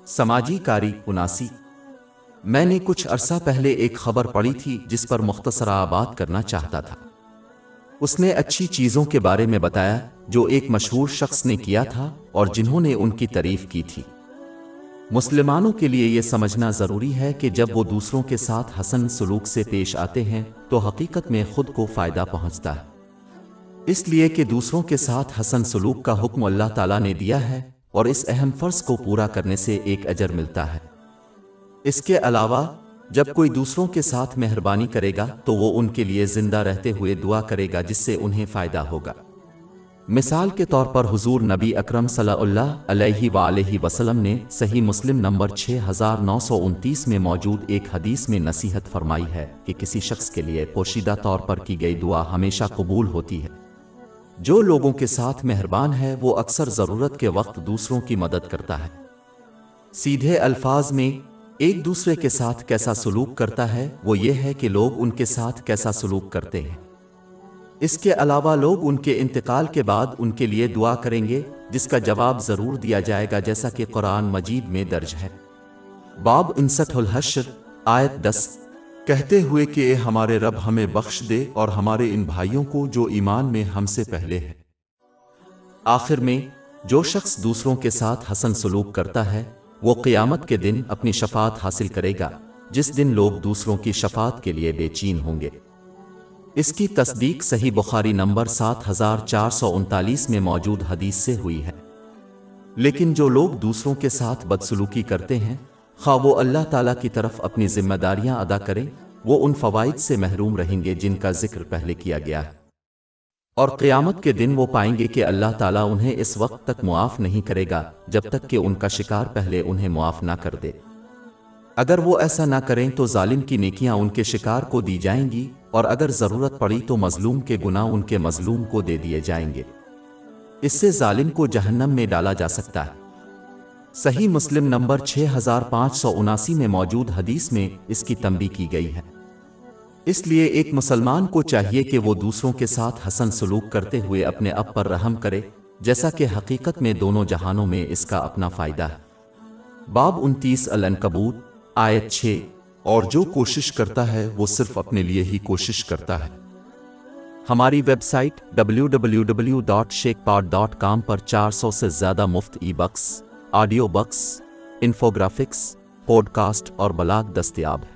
سماجی کاری 79۔ میں نے کچھ عرصہ پہلے ایک خبر پڑھی تھی جس پر مختصرہ بات کرنا چاہتا تھا۔ اس نے اچھی چیزوں کے بارے میں بتایا جو ایک مشہور شخص نے کیا تھا اور جنہوں نے ان کی تعریف کی تھی۔ مسلمانوں کے لیے یہ سمجھنا ضروری ہے کہ جب وہ دوسروں کے ساتھ حسن سلوک سے پیش آتے ہیں تو حقیقت میں خود کو فائدہ پہنچتا ہے، اس لیے کہ دوسروں کے ساتھ حسن سلوک کا حکم اللہ تعالیٰ نے دیا ہے اور اس اہم فرض کو پورا کرنے سے ایک اجر ملتا ہے۔ اس کے علاوہ جب کوئی دوسروں کے ساتھ مہربانی کرے گا تو وہ ان کے لیے زندہ رہتے ہوئے دعا کرے گا جس سے انہیں فائدہ ہوگا۔ مثال کے طور پر حضور نبی اکرم صلی اللہ علیہ وآلہ وسلم نے صحیح مسلم نمبر 6929 میں موجود ایک حدیث میں نصیحت فرمائی ہے کہ کسی شخص کے لیے پوشیدہ طور پر کی گئی دعا ہمیشہ قبول ہوتی ہے۔ جو لوگوں کے ساتھ مہربان ہے وہ اکثر ضرورت کے وقت دوسروں کی مدد کرتا ہے۔ سیدھے الفاظ میں ایک دوسرے کے ساتھ کیسا سلوک کرتا ہے وہ یہ ہے کہ لوگ ان کے ساتھ کیسا سلوک کرتے ہیں۔ اس کے علاوہ لوگ ان کے انتقال کے بعد ان کے لیے دعا کریں گے جس کا جواب ضرور دیا جائے گا، جیسا کہ قرآن مجید میں درج ہے۔ باب 59 الحشر آیت 10 کہتے ہوئے کہ اے ہمارے رب ہمیں بخش دے اور ہمارے ان بھائیوں کو جو ایمان میں ہم سے پہلے ہیں۔ آخر میں جو شخص دوسروں کے ساتھ حسن سلوک کرتا ہے وہ قیامت کے دن اپنی شفاعت حاصل کرے گا، جس دن لوگ دوسروں کی شفاعت کے لیے بے چین ہوں گے۔ اس کی تصدیق صحیح بخاری نمبر 7439 میں موجود حدیث سے ہوئی ہے۔ لیکن جو لوگ دوسروں کے ساتھ بدسلوکی کرتے ہیں، خواہ وہ اللہ تعالیٰ کی طرف اپنی ذمہ داریاں ادا کریں، وہ ان فوائد سے محروم رہیں گے جن کا ذکر پہلے کیا گیا ہے، اور قیامت کے دن وہ پائیں گے کہ اللہ تعالیٰ انہیں اس وقت تک معاف نہیں کرے گا جب تک کہ ان کا شکار پہلے انہیں معاف نہ کر دے۔ اگر وہ ایسا نہ کریں تو ظالم کی نیکیاں ان کے شکار کو دی جائیں گی، اور اگر ضرورت پڑی تو مظلوم کے گناہ ان کے مظلوم کو دے دیے جائیں گے۔ اس سے ظالم کو جہنم میں ڈالا جا سکتا ہے۔ صحیح مسلم نمبر 6579 میں موجود حدیث میں اس کی تنبیہ کی گئی ہے۔ اس لیے ایک مسلمان کو چاہیے کہ وہ دوسروں کے ساتھ حسن سلوک کرتے ہوئے اپنے اب پر رحم کرے، جیسا کہ حقیقت میں دونوں جہانوں میں اس کا اپنا فائدہ ہے۔ باب 29 العنکبوت آیت 6 اور جو کوشش کرتا ہے وہ صرف اپنے لیے ہی کوشش کرتا ہے۔ ہماری ویب سائٹ www.shekpod.com پر 400 سے زیادہ مفت e books, audio books, infographics, podcast اور بلاگ دستیاب ہے۔